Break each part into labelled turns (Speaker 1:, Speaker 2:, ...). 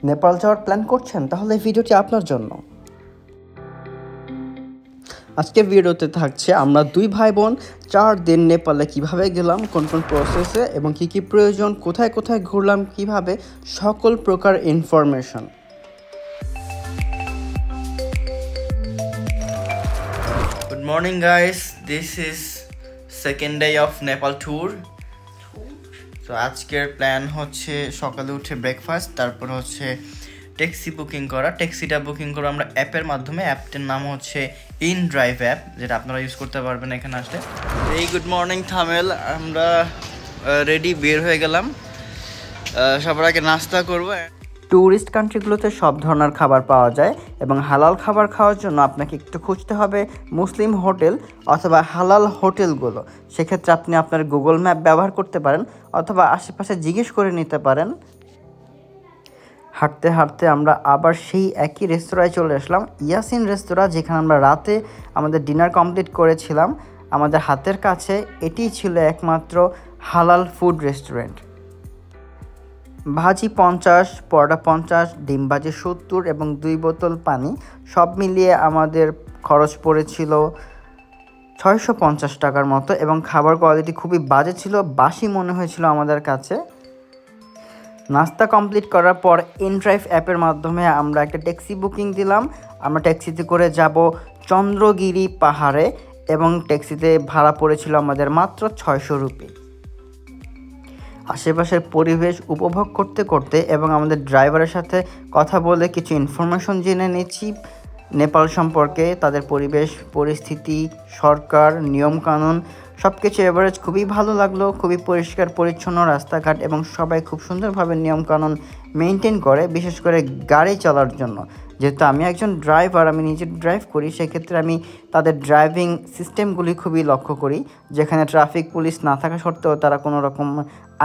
Speaker 1: নেপাল যাওয়ার প্ল্যান করছেন, তাহলে এই ভিডিওটি আপনার জন্য। আজকের ভিডিওতে থাকছে আমরা 2 ভাই বোন 4 দিন নেপালে কিভাবে গেলাম, কোন কোন প্রসেসে এবং কি কি প্রয়োজন, কোথায় কোথায় ঘুরলাম, কিভাবে, সকল প্রকার information.
Speaker 2: Good morning guys, this is second day of Nepal tour. তো আজকের প্ল্যান হচ্ছে সকালে উঠে ব্রেকফাস্ট, তারপর হচ্ছে ট্যাক্সি বুকিং করা। ট্যাক্সিটা বুকিং করা আমরা অ্যাপের মাধ্যমে। অ্যাপটির নাম হচ্ছে ইন ড্রাইভ অ্যাপ, যেটা আপনারা ইউজ করতে পারবেন এখানে আসলে। এই গুড মর্নিং থামেল, আমরা রেডি বের হয়ে গেলাম। সবার আগে নাস্তা করবো।
Speaker 1: ট্যুরিস্ট কান্ট্রিগুলোতে সব ধরনের খাবার পাওয়া যায় এবং হালাল খাবার খাওয়ার জন্য আপনাকে একটু খুঁজতে হবে মুসলিম হোটেল অথবা হালাল হোটেলগুলো। সেক্ষেত্রে আপনি আপনার গুগল ম্যাপ ব্যবহার করতে পারেন অথবা আশেপাশে জিজ্ঞেস করে নিতে পারেন। হাঁটতে হাঁটতে আমরা আবার সেই একই রেস্তোরাঁয় চলে আসলাম, ইয়াসিন রেস্তোরাঁ, যেখানে আমরা রাতে আমাদের ডিনার কমপ্লিট করেছিলাম। আমাদের হাতের কাছে এটিই ছিল একমাত্র হালাল ফুড রেস্টুরেন্ট। ভাজি 50, পরোটা 50, ডিম ভাজি 70 এবং 2 বোতল পানি, সব মিলিয়ে আমাদের খরচ পড়েছিল 650 টাকার মতো। এবং খাবার কোয়ালিটি খুবই বাজে ছিল, বাসি মনে হয়েছিল আমাদের কাছে। নাস্তা কমপ্লিট করার পর ইনড্রাইভ অ্যাপের মাধ্যমে আমরা একটা ট্যাক্সি বুকিং দিলাম। আমরা ট্যাক্সিতে করে যাব চন্দ্রগিরি পাহাড়ে এবং ট্যাক্সিতে ভাড়া পড়েছিল আমাদের মাত্র 600 রুপি। আশেপাশের পরিবেশ উপভোগ করতে করতে এবং আমাদের ড্রাইভারের সাথে কথা বলে কিছু ইনফরমেশন জেনে নিচ্ছি নেপাল সম্পর্কে, তাদের পরিবেশ পরিস্থিতি, সরকার, নিয়মকানুন সব কিছু এভারেজ খুবই ভালো লাগলো। খুবই পরিষ্কার পরিচ্ছন্ন রাস্তাঘাট এবং সবাই খুব সুন্দরভাবে নিয়মকানুন মেনটেন করে, বিশেষ করে গাড়ি চালার জন্য। যেহেতু আমি একজন ড্রাইভার, আমি নিজে ড্রাইভ করি, সেক্ষেত্রে আমি তাদের ড্রাইভিং সিস্টেমগুলি খুবই লক্ষ্য করি, যেখানে ট্রাফিক পুলিশ না থাকা সত্ত্বেও তারা কোনো রকম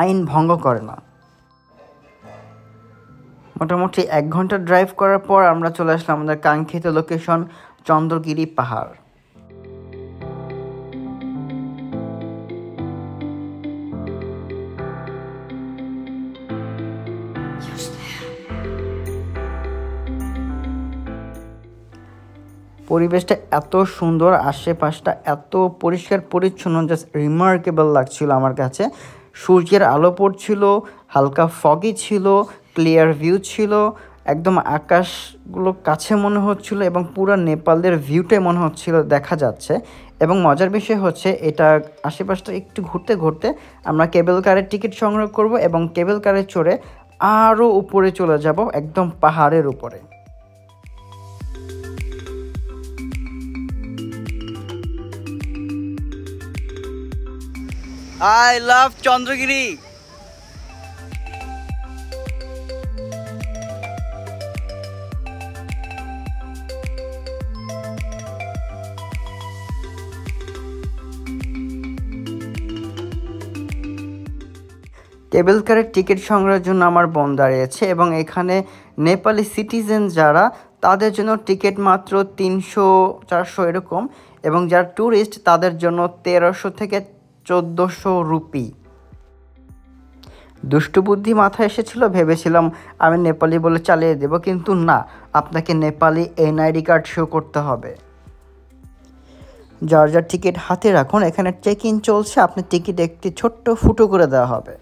Speaker 1: আইন ভঙ্গ করে না। মোটামুটি 1 ঘন্টা ড্রাইভ করার পর আমরা চলে আসলাম আমাদের কাঙ্ক্ষিত লোকেশন চন্দ্রগিরি পাহাড়। পরিবেশটা এত সুন্দর, আশেপাশটা এত পরিষ্কার পরিচ্ছন্ন, জাস্ট রিমার্কেবল লাগছিল আমার কাছে। সূর্যের আলো পড়ছিল, হালকা ফগি ছিল, ক্লিয়ার ভিউ ছিল, একদম আকাশগুলো কাছে মনে হচ্ছিল এবং পুরো নেপালের ভিউটাই মনে হচ্ছিল দেখা যাচ্ছে। এবং মজার বিষয় হচ্ছে এটা আশেপাশটা একটু ঘুরতে ঘুরতে আমরা কেবল কারের টিকিট সংগ্রহ করব এবং কেবল কারে চড়ে আরও উপরে চলে যাব, একদম পাহাড়ের উপরে।
Speaker 2: I love Chandragiri.
Speaker 1: কেবল কারের টিকিট সংগ্রহের জন্য আমার বোন দাঁড়িয়েছে এবং এখানে নেপালি সিটিজেন যারা, তাদের জন্য টিকিট মাত্র 300-400 এরকম, এবং যারা ট্যুরিস্ট তাদের জন্য 1300 থেকে 1400 রুপি। দুষ্টু বুদ্ধি মাথায় এসেছিল, ভেবেছিলাম আমি নেপালি বলে চালিয়ে দেব, কিন্তু না, আপনাকে নেপালি এনআইডি কার্ড শো করতে হবে। যার যার টিকিট হাতে রাখুন, এখানে চেক ইন চলছে, আপনার টিকিট একটি ছোট্ট ফুটো করে দেওয়া হবে।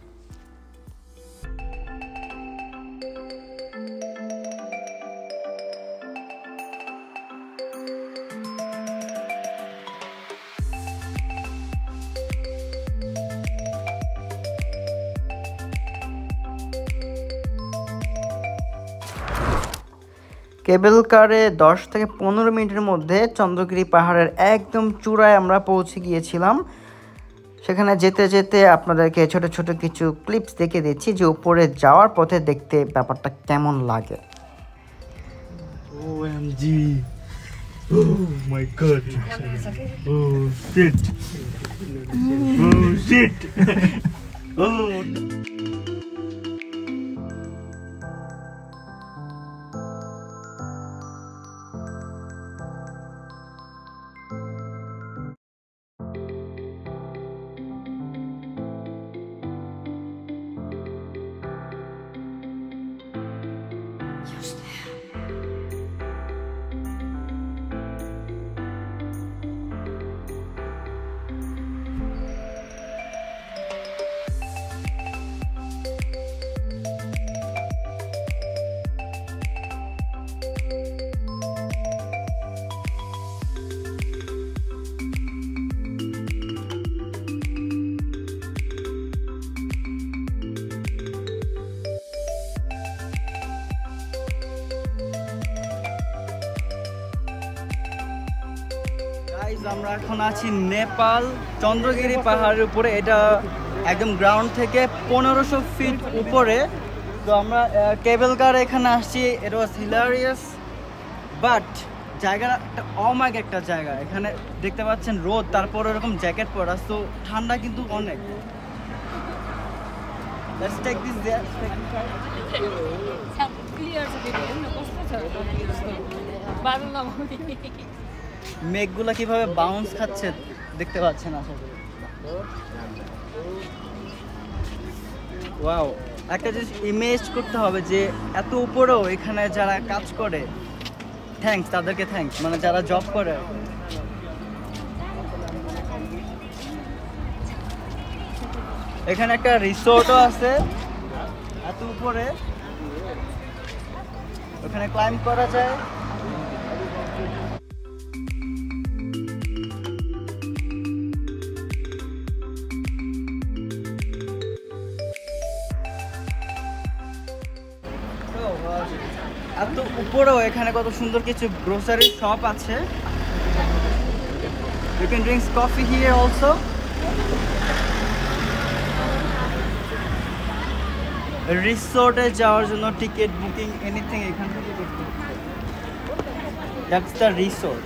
Speaker 1: কেবল কারে 10 থেকে 15 মিনিটের মধ্যে চন্দ্রগিরি পাহাড়ের একদম চূড়ায় আমরা পৌঁছে গিয়েছিলাম। সেখানে যেতে যেতে আপনাদেরকে ছোট ছোট কিছু ক্লিপস দেখে দিচ্ছি যে উপরে যাওয়ার পথে দেখতে ব্যাপারটা কেমন লাগে।
Speaker 3: OMG! Oh my god! Oh shit! Oh shit! Oh!
Speaker 1: আমরা এখন আছি নেপাল চন্দ্রগিরি পাহাড়ের উপরে। এটা একদম গ্রাউন্ড থেকে 1500 ফিট উপরে। তো আমরা কেবল কার এখানে আসছি। এটা ওয়াজ হিলারিয়াস, বাট জায়গাটা একটা অমাইক একটা জায়গা। এখানে দেখতে পাচ্ছেন রোদ, তারপর এরকম জ্যাকেট পরা, তো ঠান্ডা কিন্তু অনেক। Let's take this there. মেঘগুলা কিভাবে বাউন্স খাচ্ছে দেখতে পাচ্ছেন আশা করি। ওয়াও, একটা জিনিস ইমেজ করতে হবে যে এত উপরেও এখানে যারা কাজ করে, থ্যাঙ্কস তাদেরকে, থ্যাঙ্কস মানে যারা জব করে। এখানে একটা রিসোর্টও আছে এত উপরে, ওখানে ক্লাইম্ব করা যায়। এত উপরেও এখানে কত সুন্দর কিছু গ্রোসারি শপ আছে। You can drink coffee here also. রিসোর্টে যাওয়ার জন্য টিকিট বুকিং এনিথিং এখান থেকে করতে হবে। That's the resort.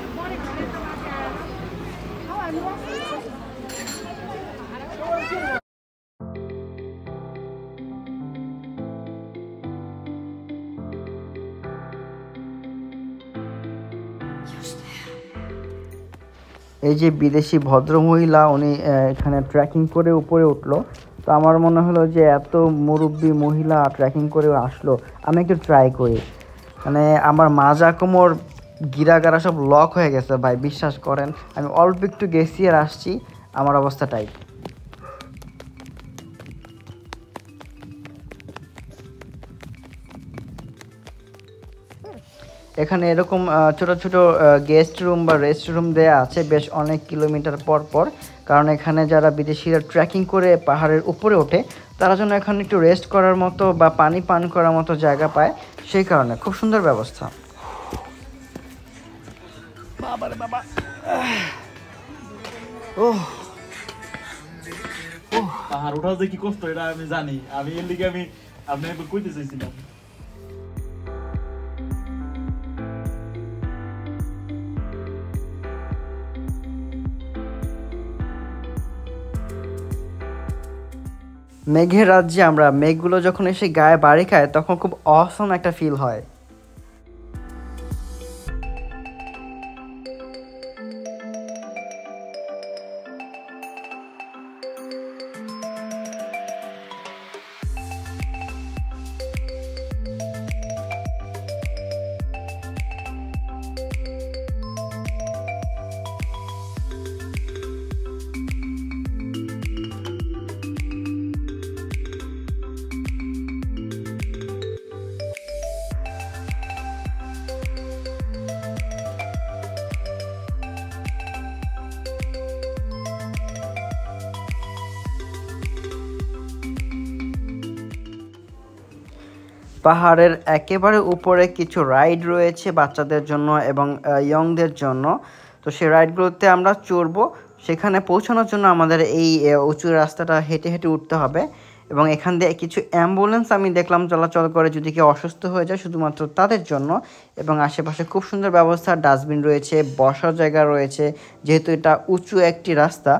Speaker 1: এই যে বিদেশি ভদ্রমহিলা, উনি এখানে ট্রেকিং করে উপরে উঠলো। তো আমার মনে হলো যে এত মুরব্বী মহিলা ট্রেকিং করে আসলো, আমি একটু ট্রাই করি। মানে আমার মাজা কোমর গিরাগারা সব লক হয়ে গেছে ভাই, বিশ্বাস করেন। আমি অল্প একটু গেছি আর আসছি, আমার অবস্থা টাইট। এখানে এরকম ছোট ছোট গেস্ট রুম বা রেস্ট রুম দেওয়া আছে বেশ অনেক কিলোমিটার পর পর, কারণ এখানে যারা বিদেশিরা ট্রেকিং করে পাহাড়ের উপরে ওঠে তারা যেন এখানে একটু রেস্ট করার মতো বা পানি পান করার মতো জায়গা পায়, সেই কারণে খুব সুন্দর ব্যবস্থা। বাবারে বাবা,
Speaker 3: পাহাড় ওঠা যে কি কষ্ট এটা আমি জানি। আমি এর লিগে আমি আপনাকে কইতে চাইছিলাম।
Speaker 1: মেঘের রাজ্যে আমরা, মেঘগুলো যখন এসে গায়ে বাড়ি খায় তখন খুব অসম একটা ফিল হয়। পাহাড়ের একেবারে উপরে কিছু রাইড রয়েছে বাচ্চাদের জন্য এবং ইয়ংদের জন্য। তো সেই রাইডগুলোতে আমরা চড়বো। সেখানে পৌঁছানোর জন্য আমাদের এই উঁচু রাস্তাটা হেঁটে হেঁটে উঠতে হবে এবং এখান দিয়ে কিছু অ্যাম্বুলেন্স আমি দেখলাম চলাচল করে যদি কেউ অসুস্থ হয়ে যায় শুধুমাত্র তাদের জন্য। এবং আশেপাশে খুব সুন্দর ব্যবস্থা, ডাস্টবিন রয়েছে, বসার জায়গা রয়েছে। যেহেতু এটা উঁচু একটি রাস্তা,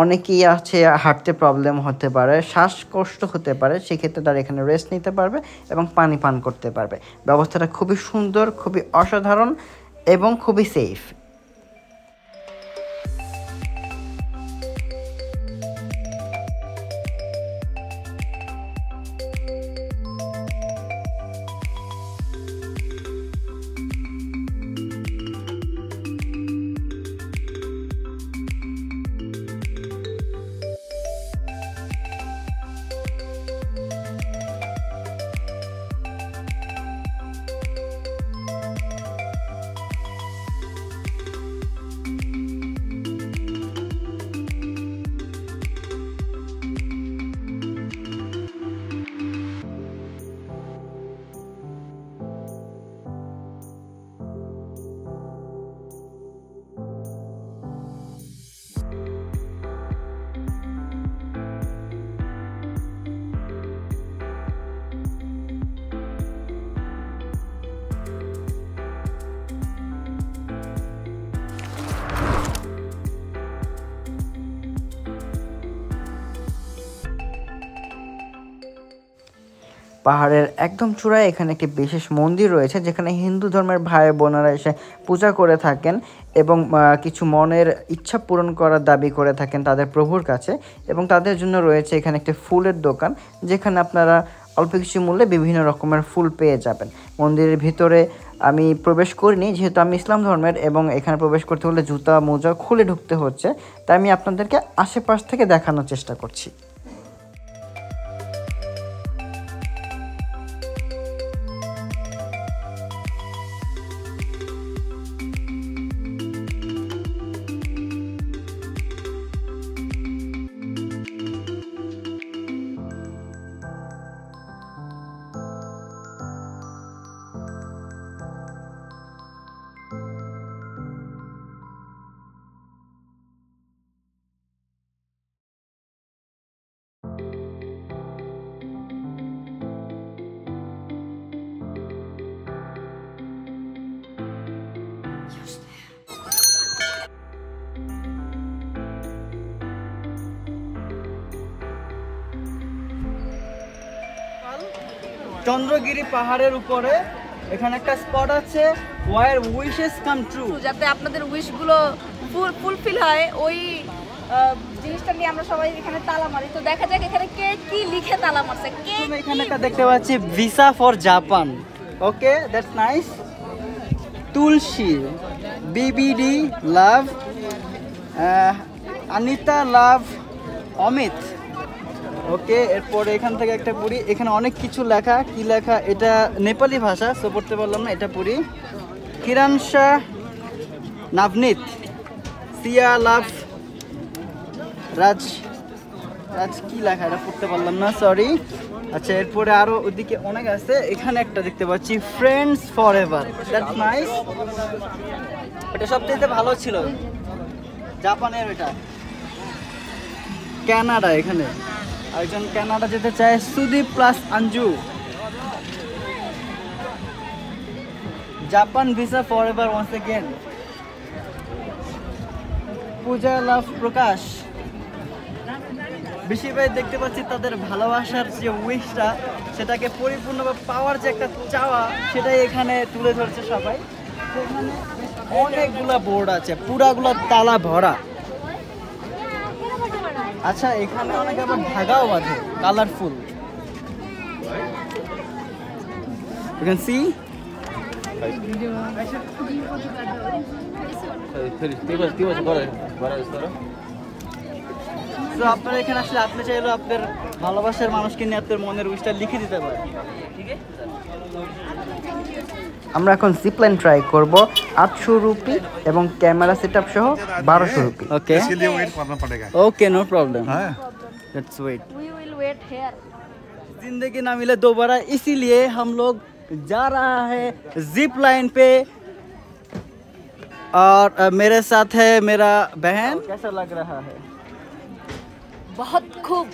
Speaker 1: অনেকেই আছে হাঁটতে প্রবলেম হতে পারে, শ্বাসকষ্ট হতে পারে, সেক্ষেত্রে তারা এখানে রেস্ট নিতে পারবে এবং পানি পান করতে পারবে। ব্যবস্থাটা খুবই সুন্দর, খুবই অসাধারণ এবং খুবই সেফ। পাহাড়ের একদম চূড়ায় এখানে একটি বিশেষ মন্দির রয়েছে যেখানে হিন্দু ধর্মের ভাই বোনেরা এসে পূজা করে থাকেন এবং কিছু মনের ইচ্ছা পূরণ করার দাবি করে থাকেন তাদের প্রভুর কাছে, এবং তাদের জন্য রয়েছে এখানে একটি ফুলের দোকান যেখানে আপনারা অল্প কিছু মূল্যে বিভিন্ন রকমের ফুল পেয়ে যাবেন। মন্দিরের ভিতরে আমি প্রবেশ করিনি যেহেতু আমি ইসলাম ধর্মের, এবং এখানে প্রবেশ করতে হলে জুতা মোজা খুলে ঢুকতে হচ্ছে, তাই আমি আপনাদেরকে আশেপাশ থেকে দেখানোর চেষ্টা করছি। চন্দ্রগিরি পাহাড়ের উপরে এখানে একটা স্পট আছে ওয়ার উইশেস কাম ট্রু,
Speaker 4: যাতে আপনাদের উইশগুলো ফুলফিল হয়। ওই জিনিসটা নিয়ে আমরা সবাই এখানে তালা মারি। তো দেখা যাক এখানে কে কি লিখে তালা মারছে। কে
Speaker 1: এখানে একটা দেখতে পাচ্ছি visa for Japan. Okay, that's nice. Tulsi, BBD love, Anita love, Amit. Okay, এরপরে এখান থেকে একটা পড়ি। এখানে অনেক কিছু লেখা, কি লেখা এটা নেপালি ভাষা, সো পড়তে পারলাম না, এটা পড়ি। কিরণ শাহ, নাভনীত, সিয়া লাভ, রাজ কি লেখা এটা পড়তে পারলাম না, সরি। আচ্ছা, এরপরে আরো ওদিকে অনেক আছে। এখানে একটা দেখতে পাচ্ছি friends for ever, that's nice. এটা সবচেয়ে ভালো ছিল জাপানের। এটা কানাডা, এখানে একজন কানাডা যেতে চায়, Sudip plus Anju. Japan visa for ever once again. Puja love Prakash. বেশিরভাগ দেখতে পাচ্ছি তাদের ভালোবাসার যে উইশটা সেটাকে পরিপূর্ণভাবে পাওয়ার যে একটা চাওয়া সেটাই এখানে তুলে ধরছে সবাই। এখানে অনেকগুলা বোর্ড আছে, পুরাগুলো তালা ভরা। আচ্ছা, এখানে অনেকে আবার ধাগাও বাঁধে, কালারফুল। You can see? তো আপনারা এখানে আসলে আপনি চাইলেও আপনার ভালোবাসার মানুষকে নিয়ে আপনার মনের উইশটা লিখে দিতে পারেন। আমরা এখন জিপলাইন ট্রাই করব 800 রুপি এবং ক্যামেরা সেটআপ সহ 1200 রুপি। ওকে,
Speaker 5: इसके लिए वेट करना पड़ेगा।
Speaker 1: Okay, no problem.
Speaker 5: हाँ,
Speaker 1: let's wait.
Speaker 4: we will wait here।
Speaker 1: जिंदगी ना मिले दोबारा, इसीलिए हम लोग जा रहा है जिप लाइन पे, और मेरे साथ है मेरा बहन। कैसा लग रहा है?
Speaker 4: बहुत खूब।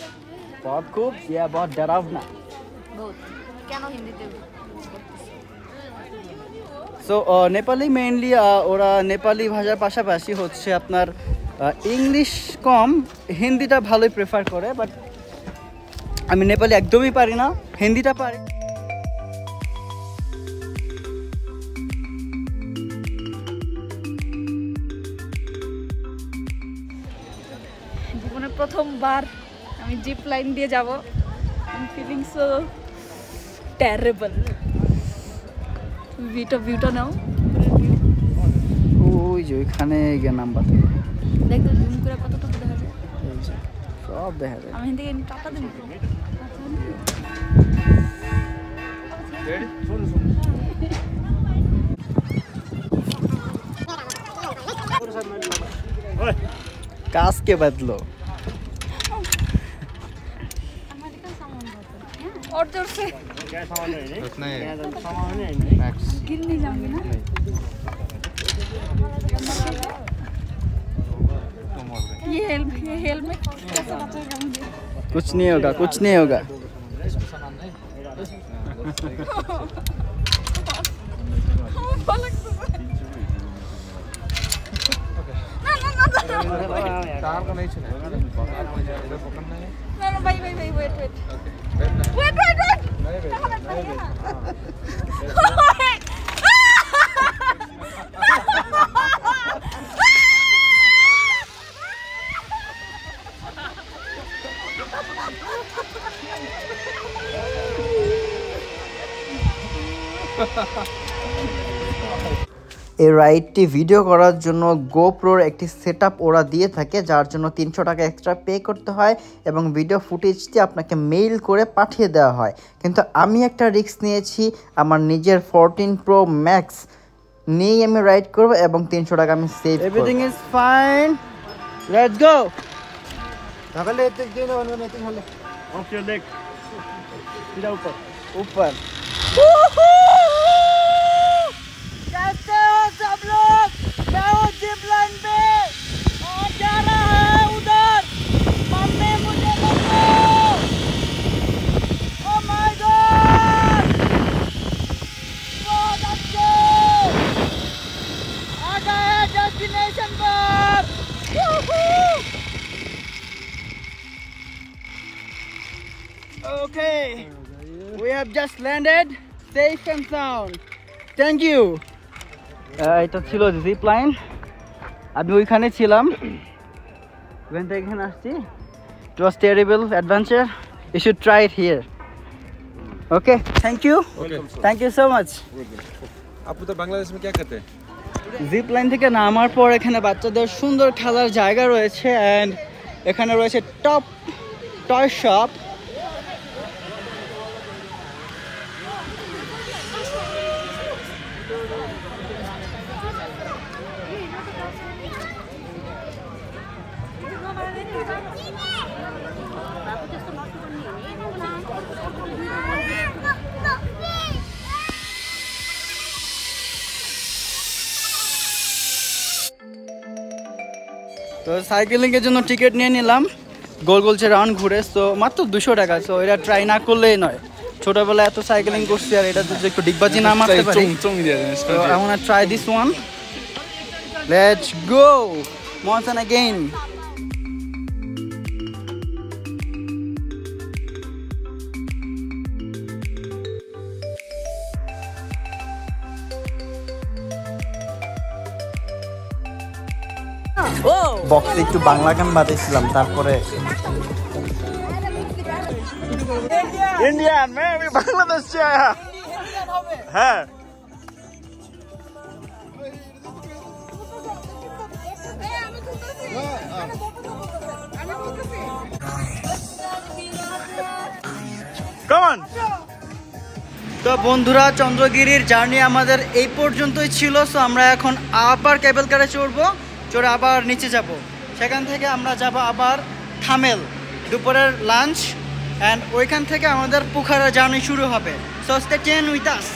Speaker 1: बहुत खूब या बहुत डरावना?
Speaker 4: बहुत। কেন হিন্দিতে?
Speaker 1: সো নেপালি মেইনলি ওরা নেপালি ভাষার পাশাপাশি হচ্ছে আপনার ইংলিশ কম, হিন্দিটা ভালোই প্রেফার করে, বাট আমি নেপালি একদমই পারি না, হিন্দিটা পারি।
Speaker 4: জীবনে প্রথমবার আমি জিপ লাইন দিয়ে যাব। I feeling so terrible. ভিউটা নাও।
Speaker 1: ওই যে ওইখানে গিয়ে নাম্বার
Speaker 4: দেখ তো জুম করে কতটুকু দেখা যায়।
Speaker 1: সব দেখা যায়।
Speaker 4: আমি এখান থেকে টাকা দেব।
Speaker 1: कास के बदलो।
Speaker 4: और जोर से
Speaker 5: उतना ही है।
Speaker 4: गिर नहीं जाऊंगी ना। ये हेलमेट कैसे बचेगा मुझे?
Speaker 1: कुछ नहीं होगा, कुछ नहीं होगा।
Speaker 5: कार का नहीं चला
Speaker 4: ना भाई वेट
Speaker 1: এই রাইডটি ভিডিও করার জন্য গোপ্রোর একটি সেটআপ ওরা দিয়ে থাকে, যার জন্য 300 টাকা এক্সট্রা পে করতে হয় এবং ভিডিও ফুটেজটি আপনাকে মেইল করে পাঠিয়ে দেওয়া হয়। কিন্তু আমি একটা রিস্ক নিয়েছি, আমার নিজের 14 Pro Max নিয়েই আমি রাইড করব এবং 300 টাকা আমি সেভ করব। Everything is fine, let's go.
Speaker 5: তাহলে এতে দিন অনুমান এতে হলে
Speaker 3: ওকে দেখ সিধা উপর
Speaker 1: ऊपर।
Speaker 4: कैसे हो सब लोग? मैं हूँ जिप लाइन पे और जा रहा है उधर। मम्मी मुझे बचाओ। Oh my God! बहुत अच्छे। आ गए हैं डेस्टिनेशन पर।
Speaker 1: Okay, we have just landed safe and sound. Thank you. এটা ছিল জিপ লাইন, আমি ওইখানে ছিলাম, ওখান থেকে এখানে আসছি। It was terrible adventure. You should try it here. Okay, thank you. Thank you so much.
Speaker 5: आप उधर बांग्लादेश में क्या करते हैं?
Speaker 1: জিপ লাইন থেকে নামার পর এখানে বাচ্চাদের সুন্দর খেলার জায়গা রয়েছে অ্যান্ড এখানে রয়েছে টপ টয় শপ। তো সাইকেলিং এর জন্য টিকিট নিয়ে নিলাম, গোল গোল রাউন্ড ঘুরে। তো মাত্র 200 টাকা। তো এটা ট্রাই না করলেই নয়, ছোটবেলায় এত সাইকেলিং করছি আর এটা যদি একটু ডিগবাজি না মারতে পারি। So I want to try this one. Let's go once and again. বক্সে একটু বাংলা গান বাজাইছিলাম, তারপরে
Speaker 3: इंडियन मैं अभी बांग्लादेश से आया है।
Speaker 1: তো বন্ধুরা, চন্দ্রগিরির জার্নি আমাদের এই পর্যন্তই ছিল। সো আমরা এখন আবার কেবল কারে চড়বো, চড়ে আবার নিচে যাব। সেখান থেকে আমরা যাব আবার থামেল, দুপুরের লাঞ্চ, অ্যান্ড ওইখান থেকে আমাদের পুখারা জার্নি শুরু হবে। So stay tune with us.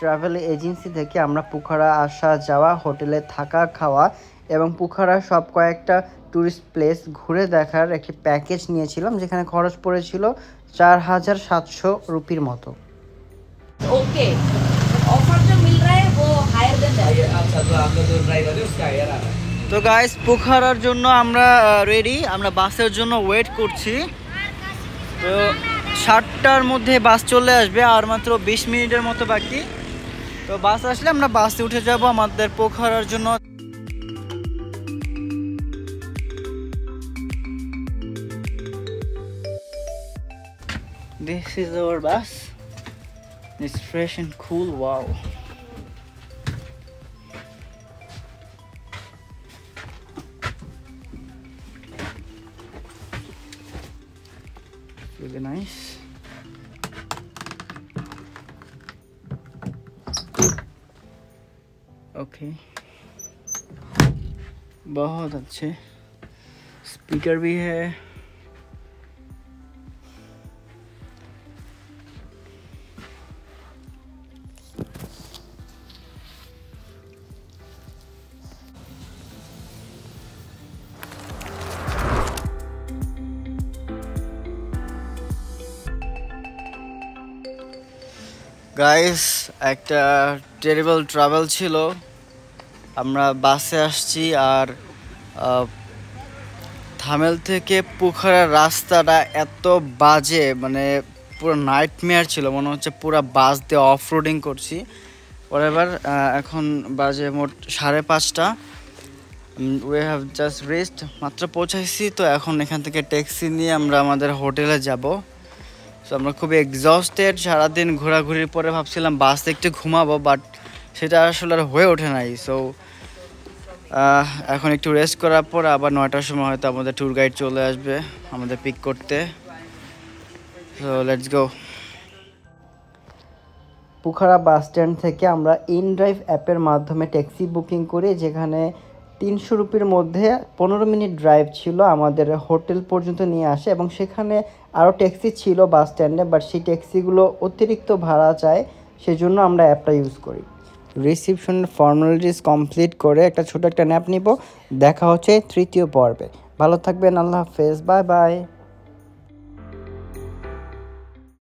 Speaker 1: Travel agency থেকে আমরা পুখারা আসা যাওয়া, হোটেলে থাকা খাওয়া এবং পুখারা সব কয়েকটা ট্যুরিস্ট প্লেস ঘুরে দেখার একটি প্যাকেজ নিয়েছিলাম, যেখানে খরচ পড়েছিল 4700 রুপির মতো।
Speaker 6: ओके ऑफर जो मिल रहा है वो हायर देन दैट।
Speaker 7: अच्छा तो आपका जो ड्राइवर है उसका हायर आ रहा है।
Speaker 2: তো গাইস পোখারার জন্য আমরা রেডি, আমরা বাসের জন্য ওয়েট করছি। তো 7টার মধ্যে বাস চলে আসবে, আর মাত্র 20 মিনিটের মতো বাকি। তো বাস আসলে আমরা বাসে উঠে যাব আমাদের পোখারার জন্য। This is our bus. It's fresh and cool. Wow. Really nice. Okay. बहुत अच्छे स्पीकर भी है। গাইস একটা টেরিবল ট্রাভেল ছিল, আমরা বাসে আসছি আর থামেল থেকে পোখারার রাস্তাটা এত বাজে, মানে পুরো নাইটমেয়ার ছিল, মনে হচ্ছে পুরো বাস দিয়ে অফ রোডিং করছি। এবার এখন বাজে মোট 5:30। উই হ্যাভ জাস্ট রেস্ট, মাত্র পৌঁছাইছি। তো এখন এখান থেকে ট্যাক্সি নিয়ে আমরা আমাদের হোটেলে যাব। সো আমরা খুবই এক্সস্টেড, সারাদিন ঘোরাঘুরির পরে ভাবছিলাম বাসে একটু ঘুমাবো, বাট সেটা আসলে আর হয়ে ওঠে নাই। সো এখন একটু রেস্ট করার পর আবার 9টার সময় হয়তো আমাদের ট্যুর গাইড চলে আসবে আমাদের পিক করতে। So let's go.
Speaker 1: Pokhara bus stand থেকে আমরা ইনড্রাইভ অ্যাপের মাধ্যমে ট্যাক্সি বুকিং করি, যেখানে 300 রুপির মধ্যে 15 মিনিট ড্রাইভ ছিল, আমাদের হোটেল পর্যন্ত নিয়ে আসে। এবং সেখানে আরও ট্যাক্সি ছিল বাস স্ট্যান্ডে, বাট সেই ট্যাক্সিগুলো অতিরিক্ত ভাড়া চায়, সেজন্য আমরা অ্যাপটা ইউজ করি। রিসিপশনের ফর্মালিটিস কমপ্লিট করে একটা ছোট একটা ন্যাপ নিব। দেখা হচ্ছে 3য় পর্বে। ভালো থাকবেন, আল্লাহ হাফেজ, বাই বাই।